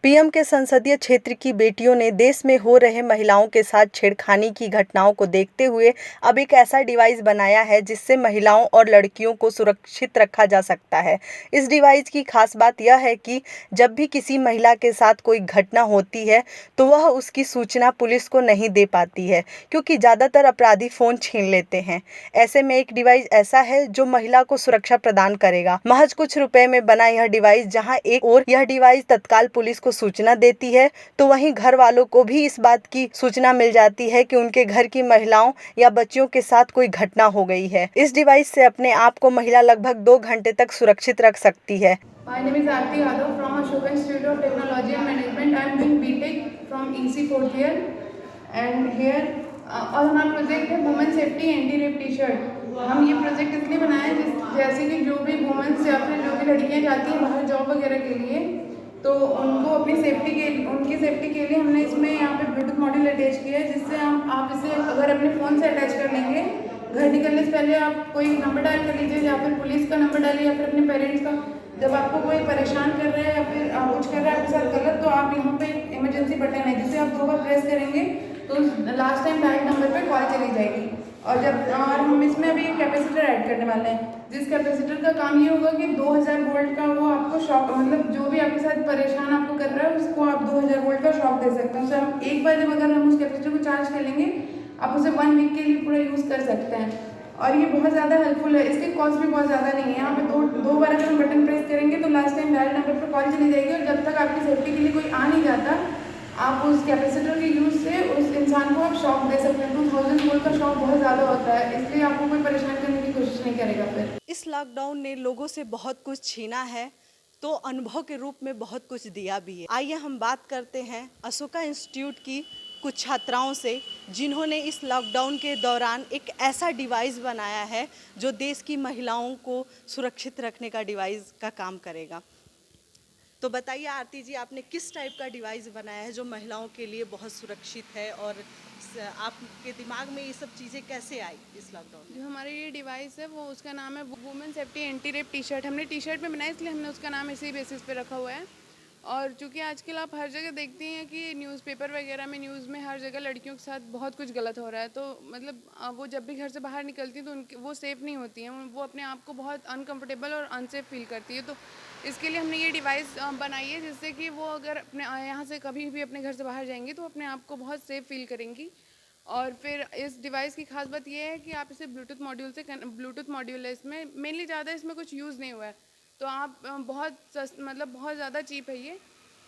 PM के संसदीय क्षेत्र की बेटियों ने देश में हो रहे महिलाओं के साथ छेड़खानी की घटनाओं को देखते हुए अब एक ऐसा डिवाइस बनाया है जिससे महिलाओं और लड़कियों को सुरक्षित रखा जा सकता है। इस डिवाइस की खास बात यह है कि जब भी किसी महिला के साथ कोई घटना होती है तो वह उसकी सूचना पुलिस को नहीं दे पाती है, क्योंकि ज़्यादातर अपराधी फ़ोन छीन लेते हैं। ऐसे में एक डिवाइस ऐसा है जो महिला को सुरक्षा प्रदान करेगा। महज कुछ रुपए में बना यह डिवाइस, जहां एक और यह डिवाइस तत्काल पुलिस को सूचना देती है, तो वहीं घर वालों को भी इस बात की सूचना मिल जाती है कि उनके घर की महिलाओं या बच्चियों के साथ कोई घटना हो गई है। इस डिवाइस से अपने आप को महिला लगभग 2 घंटे तक सुरक्षित रख सकती है। My name is Aarti Yadav from Ashoka Institute of Technology and Management. I am doing BTech from EC 4th year, and here और हमारा प्रोजेक्ट है women safety anti rape T shirt. हम ये प्रोजेक्ट इसलिए बनाए जैसे कि जो भी वुमेन्स या फिर जो भी लड़कियां जाती हैं बाहर जॉब वगैरह के लिए, तो उनको अपनी उनकी सेफ्टी के लिए हमने इसमें यहाँ पे ब्लूटूथ मॉड्यूल अटैच किया है, जिससे आप इसे अगर अपने फ़ोन से अटैच कर लेंगे, घर निकलने से पहले आप कोई नंबर डायल कर लीजिए, या फिर पुलिस का नंबर डालिए या फिर अपने पेरेंट्स का। जब आपको कोई परेशान कर रहा है या फिर कुछ कर रहा है आपके साथ गलत, तो आप यहाँ पे इमरजेंसी बटन है जिसे आप 2 बार प्रेस करेंगे तो लास्ट टाइम डायल नंबर पे कॉल चली जाएगी। और हम इसमें अभी एक कैपेसिटर ऐड करने वाले हैं, जिस कैपेसिटर का काम ये होगा कि 2000 वोल्ट का वो आपको शॉक, मतलब जो भी आपके साथ परेशान आपको कर रहा है उसको आप 2000 वोल्ट का शॉक दे सकते हैं। उससे हम एक बार जब अगर हम उस कैपेसिटर को चार्ज कर लेंगे, आप उसे 1 वीक के लिए पूरा यूज़ कर सकते हैं। और ये बहुत ज़्यादा हेल्पफुल है, इसकी कॉस्ट भी बहुत ज़्यादा नहीं है। यहाँ पे दो बार अगर हम बटन प्रेस करेंगे तो लास्ट टाइम डायल नंबर पर कॉल चली जाएगी, और जब तक आपकी सेफ्टी के लिए कोई आ नहीं जाता, आप उस कैपेसिटर के यूज़ से उस इंसान को आप शॉक दे सकते हैं। 2000 वोल्ट का शॉक बहुत ज़्यादा होता है, इसलिए आपको कोई परेशान करने की कोशिश नहीं करेगा। फिर इस लॉकडाउन ने लोगों से बहुत कुछ छीना है, तो अनुभव के रूप में बहुत कुछ दिया भी है। आइए हम बात करते हैं अशोका इंस्टीट्यूट की कुछ छात्राओं से, जिन्होंने इस लॉकडाउन के दौरान एक ऐसा डिवाइस बनाया है जो देश की महिलाओं को सुरक्षित रखने का डिवाइस का काम करेगा। तो बताइए आरती जी, आपने किस टाइप का डिवाइस बनाया है जो महिलाओं के लिए बहुत सुरक्षित है, और आपके दिमाग में ये सब चीज़ें कैसे आई इस लॉकडाउन में? जो हमारा ये डिवाइस है वो उसका नाम है women safety anti rape T shirt. हमने टी शर्ट में बनाया, इसलिए हमने उसका नाम इसी बेसिस पे रखा हुआ है। और चूँकि आजकल आप हर जगह देखती हैं कि न्यूज़पेपर वगैरह में, न्यूज़ में हर जगह लड़कियों के साथ बहुत कुछ गलत हो रहा है, तो मतलब वो जब भी घर से बाहर निकलती हैं तो उनकी वो सेफ़ नहीं होती हैं, वो अपने आप को बहुत अनकंफर्टेबल और अनसेफ फील करती है। तो इसके लिए हमने ये डिवाइस बनाई है, जिससे कि वो अगर अपने यहाँ से कभी भी अपने घर से बाहर जाएंगी तो अपने आप को बहुत सेफ़ फील करेंगी। और फिर इस डिवाइस की खास बात ये है कि आप इसे ब्लूटूथ मॉड्यूल है इसमें, मेनली ज़्यादा इसमें कुछ यूज़ नहीं हुआ है, तो आप बहुत ज़्यादा चीप है ये।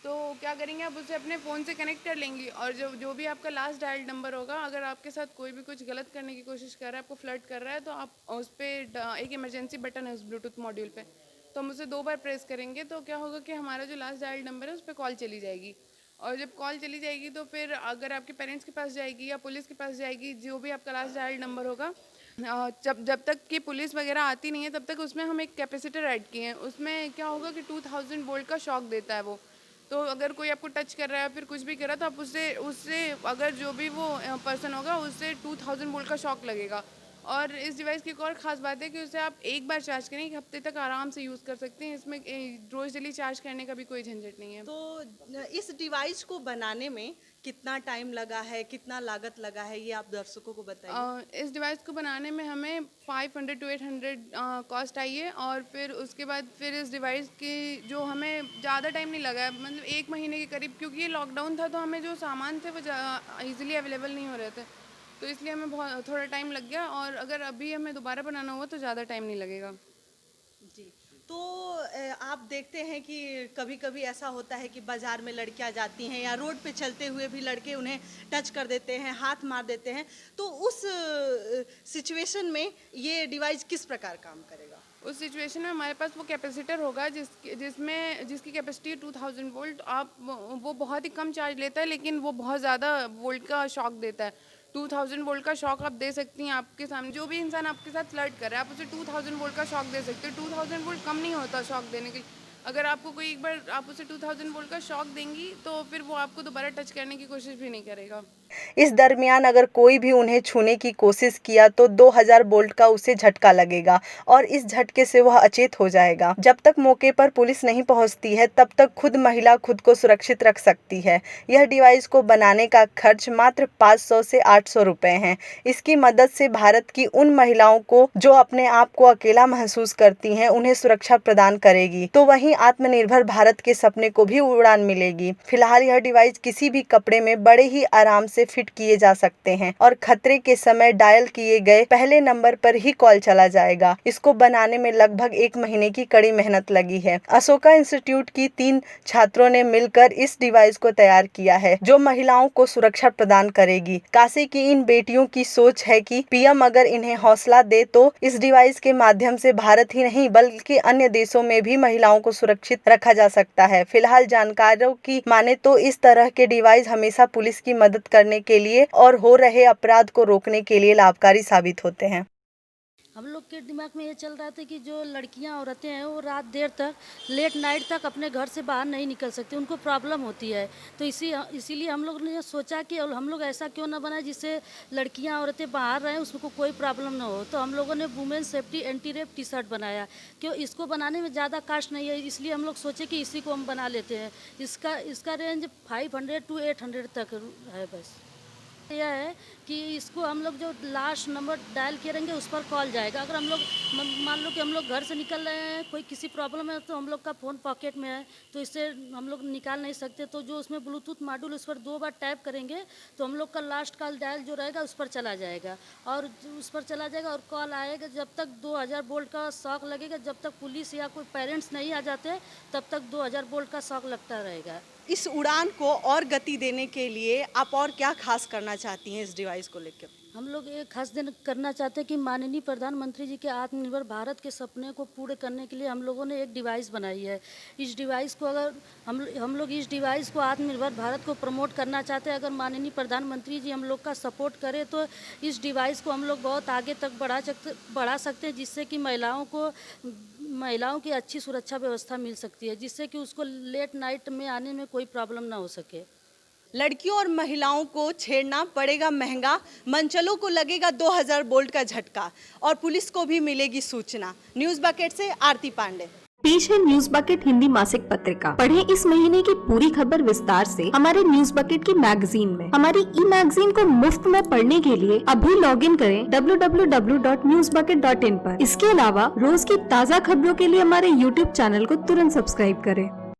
तो क्या करेंगे, आप उसे अपने फ़ोन से कनेक्ट कर लेंगी, और जो भी आपका लास्ट डायल नंबर होगा, अगर आपके साथ कोई भी कुछ गलत करने की कोशिश कर रहा है, आपको फ्लर्ट कर रहा है, तो आप उस पर एक इमरजेंसी बटन है उस ब्लूटूथ मॉड्यूल पे, तो हम उसे 2 बार प्रेस करेंगे तो क्या होगा कि हमारा जो लास्ट डायल नंबर है उस पर कॉल चली जाएगी। और जब कॉल चली जाएगी तो फिर अगर आपके पेरेंट्स के पास जाएगी या पुलिस के पास जाएगी, जो भी आपका लास्ट डायल नंबर होगा, जब तक कि पुलिस वगैरह आती नहीं है तब तक उसमें हम एक कैपेसिटर ऐड किए हैं। उसमें क्या होगा कि 2000 वोल्ट का शॉक देता है वो, तो अगर कोई आपको टच कर रहा है फिर कुछ भी कर रहा है तो आप उससे उससे अगर जो भी वो पर्सन होगा उससे 2000 वोल्ट का शॉक लगेगा। और इस डिवाइस की एक और ख़ास बात है कि उसे आप एक बार चार्ज करें 1 हफ्ते तक आराम से यूज़ कर सकते हैं। इसमें रोज़ डेली चार्ज करने का भी कोई झंझट नहीं है। तो इस डिवाइस को बनाने में कितना टाइम लगा है, कितना लागत लगा है, ये आप दर्शकों को बताइए। इस डिवाइस को बनाने में हमें 500 to 800 कॉस्ट आई है, और फिर उसके बाद फिर इस डिवाइस की जो हमें ज़्यादा टाइम नहीं लगा है, मतलब 1 महीने के करीब, क्योंकि ये लॉकडाउन था तो हमें जो सामान थे वो ईजिली अवेलेबल नहीं हो रहे थे, तो इसलिए हमें बहुत थोड़ा टाइम लग गया, और अगर अभी हमें दोबारा बनाना हुआ तो ज़्यादा टाइम नहीं लगेगा। जी। तो आप देखते हैं कि कभी-कभी ऐसा होता है कि बाज़ार में लड़कियां जाती हैं या रोड पे चलते हुए भी लड़के उन्हें टच कर देते हैं, हाथ मार देते हैं, तो उस सिचुएशन में ये डिवाइस किस प्रकार काम करेगा? उस सिचुएशन में हमारे पास वो कैपेसिटर होगा जिसकी कैपेसिटी है 2000 वोल्ट। वो बहुत ही कम चार्ज लेता है, लेकिन वो बहुत ज़्यादा वोल्ट का शॉक देता है। 2000 वोल्ट का शॉक आप दे सकती हैं आपके सामने, जो भी इंसान आपके साथ फ्लर्ट कर रहा है आप उसे 2000 वोल्ट का शॉक दे सकते हो। 2000 वोल्ट कम नहीं होता शॉक देने के लिए। अगर आपको कोई एक बार आप उसे 2000 वोल्ट का शॉक देंगी तो फिर वो आपको दोबारा टच करने की कोशिश भी नहीं करेगा। इस दरमियान अगर कोई भी उन्हें छूने की कोशिश किया तो 2000 वोल्ट का उसे झटका लगेगा और इस झटके से वह अचेत हो जाएगा। जब तक मौके पर पुलिस नहीं पहुंचती है तब तक खुद महिला खुद को सुरक्षित रख सकती है। यह डिवाइस को बनाने का खर्च मात्र 500 से 800 रुपए है। इसकी मदद से भारत की उन महिलाओं को जो अपने आप को अकेला महसूस करती हैं उन्हें सुरक्षा प्रदान करेगी, तो वहीं आत्मनिर्भर भारत के सपने को भी उड़ान मिलेगी। फिलहाल यह डिवाइस किसी भी कपड़े में बड़े ही आराम से फिट किए जा सकते हैं और खतरे के समय डायल किए गए पहले नंबर पर ही कॉल चला जाएगा। इसको बनाने में लगभग 1 महीने की कड़ी मेहनत लगी है। अशोका इंस्टीट्यूट की 3 छात्रों ने मिलकर इस डिवाइस को तैयार किया है जो महिलाओं को सुरक्षा प्रदान करेगी। काशी की इन बेटियों की सोच है कि पीएम अगर इन्हें हौसला दे तो इस डिवाइस के माध्यम से भारत ही नहीं बल्कि अन्य देशों में भी महिलाओं को सुरक्षित रखा जा सकता है। फिलहाल जानकारों की माने तो इस तरह के डिवाइस हमेशा पुलिस की मदद करने के लिए और हो रहे अपराध को रोकने के लिए लाभकारी साबित होते हैं। हम लोग के दिमाग में ये चल रहा था कि जो लड़कियां औरतें हैं वो रात देर तक लेट नाइट तक अपने घर से बाहर नहीं निकल सकती, उनको प्रॉब्लम होती है। तो इसीलिए हम लोग ने सोचा कि हम लोग ऐसा क्यों ना बनाए जिससे लड़कियां औरतें बाहर रहें, उसको कोई प्रॉब्लम ना हो। तो हम लोगों ने women safety anti rape T shirt बनाया। क्यों इसको बनाने में ज़्यादा कास्ट नहीं है, इसलिए हम लोग सोचे कि इसी को हम बना लेते हैं। इसका रेंज 500 to 800 तक है। बस यह है कि इसको हम लोग जो लास्ट नंबर डायल करेंगे उस पर कॉल जाएगा। अगर हम लोग मान लो कि हम लोग घर से निकल रहे हैं, कोई किसी प्रॉब्लम है तो हम लोग का फ़ोन पॉकेट में है तो इससे हम लोग निकाल नहीं सकते, तो जो उसमें ब्लूटूथ मॉड्यूल उस पर 2 बार टैप करेंगे तो हम लोग का लास्ट कॉल डायल जो रहेगा उस पर चला जाएगा और कॉल आएगा। जब तक 2000 वोल्ट का शॉक लगेगा, जब तक पुलिस या कोई पेरेंट्स नहीं आ जाते तब तक 2000 वोल्ट का शॉक लगता रहेगा। इस उड़ान को और गति देने के लिए आप और क्या खास करना चाहती हैं इस डिवाइस को लेकर? हम लोग एक खास दिन करना चाहते हैं कि माननीय प्रधानमंत्री जी के आत्मनिर्भर भारत के सपने को पूरे करने के लिए हम लोगों ने एक डिवाइस बनाई है। इस डिवाइस को अगर हम लोग इस डिवाइस को आत्मनिर्भर भारत को प्रमोट करना चाहते हैं। अगर माननीय प्रधानमंत्री जी हम लोग का सपोर्ट करें तो इस डिवाइस को हम लोग बहुत आगे तक बढ़ा सकते हैं, जिससे कि महिलाओं की अच्छी सुरक्षा व्यवस्था मिल सकती है, जिससे कि उसको लेट नाइट में आने में कोई प्रॉब्लम ना हो सके। लड़कियों और महिलाओं को छेड़ना पड़ेगा महंगा, मंचलों को लगेगा 2000 वोल्ट का झटका और पुलिस को भी मिलेगी सूचना। न्यूज़ बकेट से आरती पांडे। पेश है न्यूज़ बकेट हिंदी मासिक पत्रिका। पढ़ें इस महीने की पूरी खबर विस्तार से हमारे न्यूज़ बकेट की मैगजीन में। हमारी ई मैगजीन को मुफ्त में पढ़ने के लिए अभी लॉगिन करें www.newsbucket.in पर। इसके अलावा रोज की ताज़ा खबरों के लिए हमारे YouTube चैनल को तुरंत सब्सक्राइब करें।